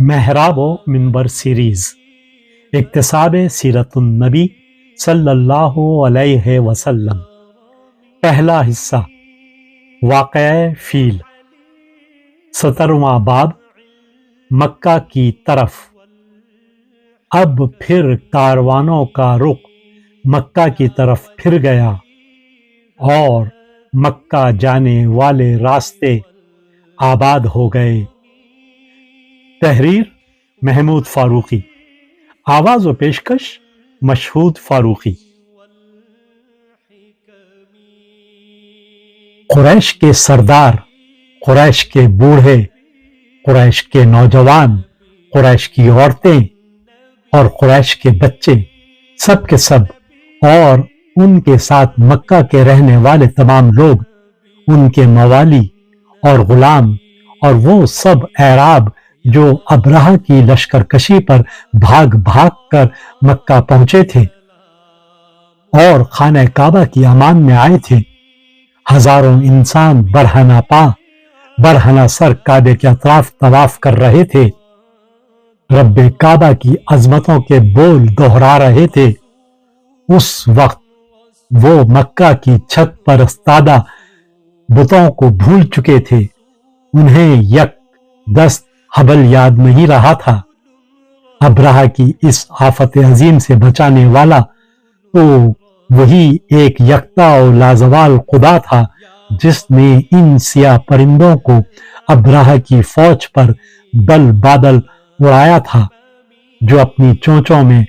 محراب و منبر سیریز اکتساب سیرت النبی صلی اللہ علیہ وسلم۔ پہلا حصہ واقعہ فیل، 17واں باب مکہ کی طرف۔ اب پھر کاروانوں کا رخ مکہ کی طرف پھر گیا اور مکہ جانے والے راستے آباد ہو گئے۔ تحریر محمود فاروقی، آواز و پیشکش مشہود فاروقی۔ قریش کے سردار، قریش کے بوڑھے، قریش کے نوجوان، قریش کی عورتیں اور قریش کے بچے، سب کے سب، اور ان کے ساتھ مکہ کے رہنے والے تمام لوگ، ان کے موالی اور غلام، اور وہ سب اعراب جو ابرہہ کی لشکر کشی پر بھاگ بھاگ کر مکہ پہنچے تھے اور خانہ کعبہ کی امان میں آئے تھے، ہزاروں انسان برہنہ پا برہنہ سر کعبے کے اطراف طواف کر رہے تھے، رب کعبہ کی عظمتوں کے بول دہرا رہے تھے۔ اس وقت وہ مکہ کی چھت پر استادہ بتوں کو بھول چکے تھے، انہیں یک دست حبل یاد نہیں رہا تھا۔ ابرہہ کی اس آفت عظیم سے بچانے والا تو وہی ایک یکتا و لازوال خدا تھا جس نے ان سیاہ پرندوں کو ابرہہ کی فوج پر دل بادل اڑایا تھا، جو اپنی چونچوں میں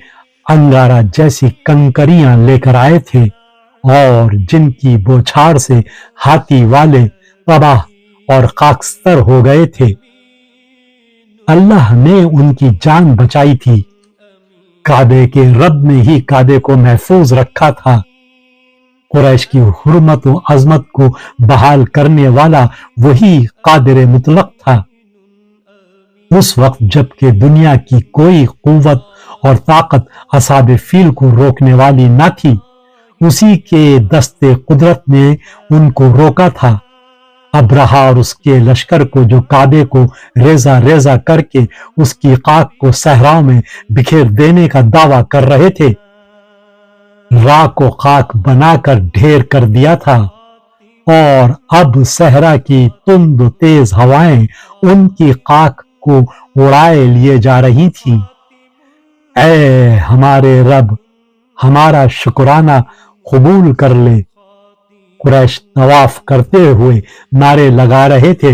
انگارہ جیسی کنکریاں لے کر آئے تھے اور جن کی بوچھاڑ سے ہاتھی والے تباہ اور خاکستر ہو گئے تھے۔ اللہ نے ان کی جان بچائی تھی، کعبے کے رب نے ہی کعبے کو محفوظ رکھا تھا۔ قریش کی حرمت و عظمت کو بحال کرنے والا وہی قادر مطلق تھا۔ اس وقت جب کہ دنیا کی کوئی قوت اور طاقت اصحاب فیل کو روکنے والی نہ تھی، اسی کے دست قدرت نے ان کو روکا تھا۔ ابرہہ اور اس کے لشکر کو جو کعبے کو ریزہ ریزہ کر کے اس کی خاک کو صحراؤں میں بکھیر دینے کا دعویٰ کر رہے تھے، راکھ و خاک بنا کر ڈھیر کر دیا تھا، اور اب صحرا کی تند و تیز ہوائیں ان کی خاک کو اڑائے لیے جا رہی تھیں۔ اے ہمارے رب، ہمارا شکرانہ قبول کر لے، قریش طواف کرتے ہوئے نعرے لگا رہے تھے۔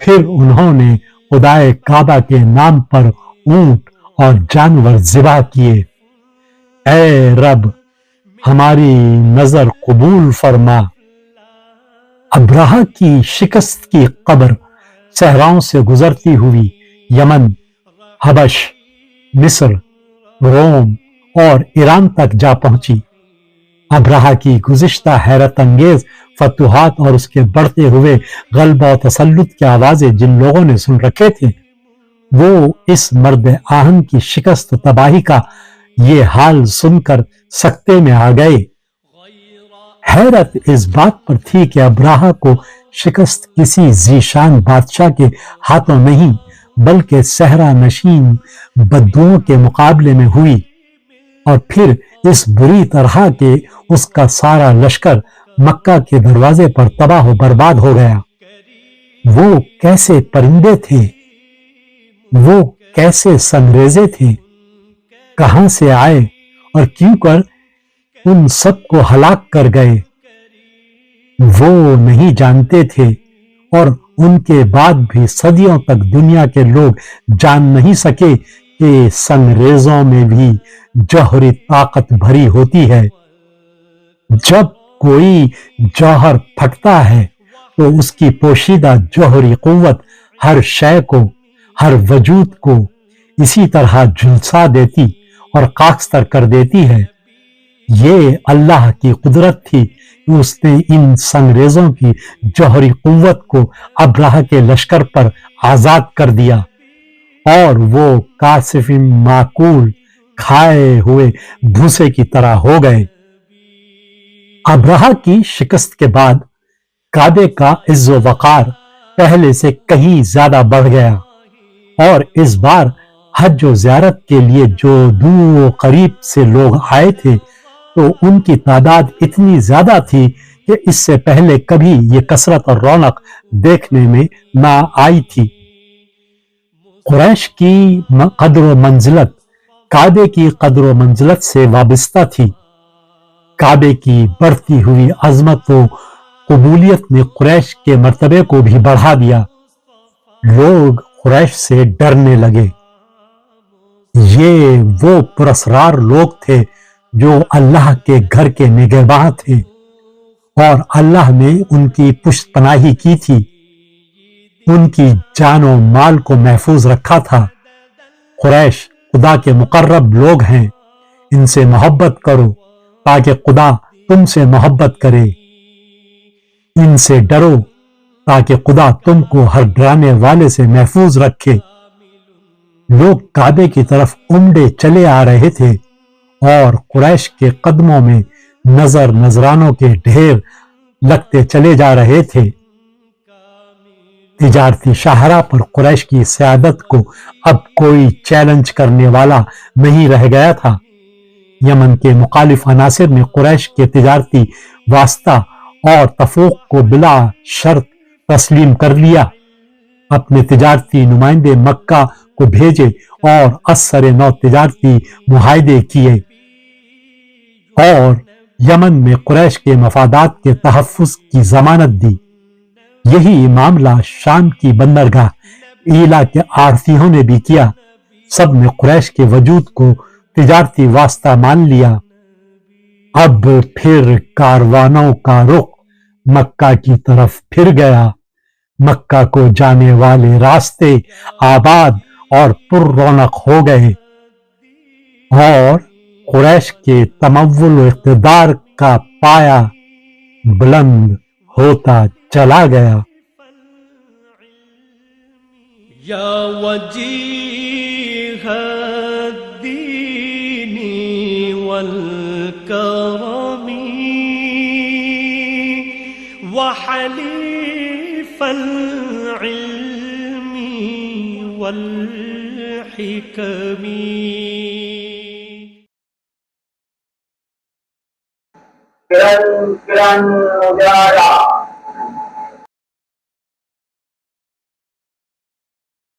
پھر انہوں نے خدائے کعبہ کے نام پر اونٹ اور جانور ذبح کیے۔ اے رب، ہماری نظر قبول فرما۔ ابرہہ کی شکست کی خبر صحراؤں سے گزرتی ہوئی یمن، حبش، مصر، روم اور ایران تک جا پہنچی۔ ابرہہ کی گزشتہ حیرت انگیز فتوحات اور اس کے بڑھتے ہوئے غلبہ و تسلط کی آوازیں جن لوگوں نے سن رکھے تھے، وہ اس مرد آہن کی شکست و تباہی کا یہ حال سن کر سکتے میں آ گئے۔ حیرت اس بات پر تھی کہ ابرہہ کو شکست کسی ذیشان بادشاہ کے ہاتھوں نہیں بلکہ صحرا نشین بدوؤں کے مقابلے میں ہوئی، اور پھر اس بری طرح کہ اس کا سارا لشکر مکہ کے دروازے پر تباہ و برباد ہو گیا۔ وہ کیسے پرندے تھے، وہ کیسے سنگریزے تھے، کہاں سے آئے اور کیوں کر ان سب کو ہلاک کر گئے، وہ نہیں جانتے تھے، اور ان کے بعد بھی صدیوں تک دنیا کے لوگ جان نہیں سکے کہ سنگریزوں میں بھی جوہری طاقت بھری ہوتی ہے۔ جب کوئی جوہر پھٹتا ہے تو اس کی پوشیدہ جوہری قوت ہر شے کو، ہر وجود کو اسی طرح جھلسا دیتی اور خاکستر کر دیتی ہے۔ یہ اللہ کی قدرت تھی کہ اس نے ان سنگریزوں کی جوہری قوت کو ابرہہ کے لشکر پر آزاد کر دیا، اور وہ کاسف معقول کھائے ہوئے بھوسے کی طرح ہو گئے۔ ابرہہ کی شکست کے بعد کعبے کا عز و وقار پہلے سے کہیں زیادہ بڑھ گیا۔ اور اس بار حج و زیارت کے لیے جو دور و قریب سے لوگ آئے تھے تو ان کی تعداد اتنی زیادہ تھی کہ اس سے پہلے کبھی یہ کثرت اور رونق دیکھنے میں نہ آئی تھی۔ قریش کی قدر و منزلت کعبے کی قدر و منزلت سے وابستہ تھی۔ کعبے کی بڑھتی ہوئی عظمت و قبولیت نے قریش کے مرتبے کو بھی بڑھا دیا۔ لوگ قریش سے ڈرنے لگے۔ یہ وہ پراسرار لوگ تھے جو اللہ کے گھر کے نگہباں تھے اور اللہ نے ان کی پشت پناہی کی تھی، ان کی جان و مال کو محفوظ رکھا تھا۔ قریش خدا کے مقرب لوگ ہیں، ان سے محبت کرو تاکہ خدا تم سے محبت کرے، ان سے ڈرو تاکہ خدا تم کو ہر ڈرانے والے سے محفوظ رکھے۔ لوگ کعبے کی طرف امڑے چلے آ رہے تھے اور قریش کے قدموں میں نذرانوں کے ڈھیر لگتے چلے جا رہے تھے۔ تجارتی شاہراہ پر قریش کی سیادت کو اب کوئی چیلنج کرنے والا نہیں رہ گیا تھا۔ یمن کے مخالف عناصر نے قریش کے تجارتی واسطہ اور تفوق کو بلا شرط تسلیم کر لیا۔ اپنے تجارتی نمائندے مکہ کو بھیجے اور اثر نو تجارتی معاہدے کیے اور یمن میں قریش کے مفادات کے تحفظ کی ضمانت دی۔ یہی معاملہ شام کی بندرگاہ ایلا کے آڑتیوں نے بھی کیا۔ سب نے قریش کے وجود کو تجارتی واسطہ مان لیا۔ اب پھر کاروانوں کا رخ مکہ کی طرف پھر گیا۔ مکہ کو جانے والے راستے آباد اور پر رونق ہو گئے اور قریش کے تمول و اقتدار کا پایہ بلند ہوتا چلا گیا۔ یا وجیہ الدین والکرم وحلیف العلم والحکم۔ کرن کرن اجالا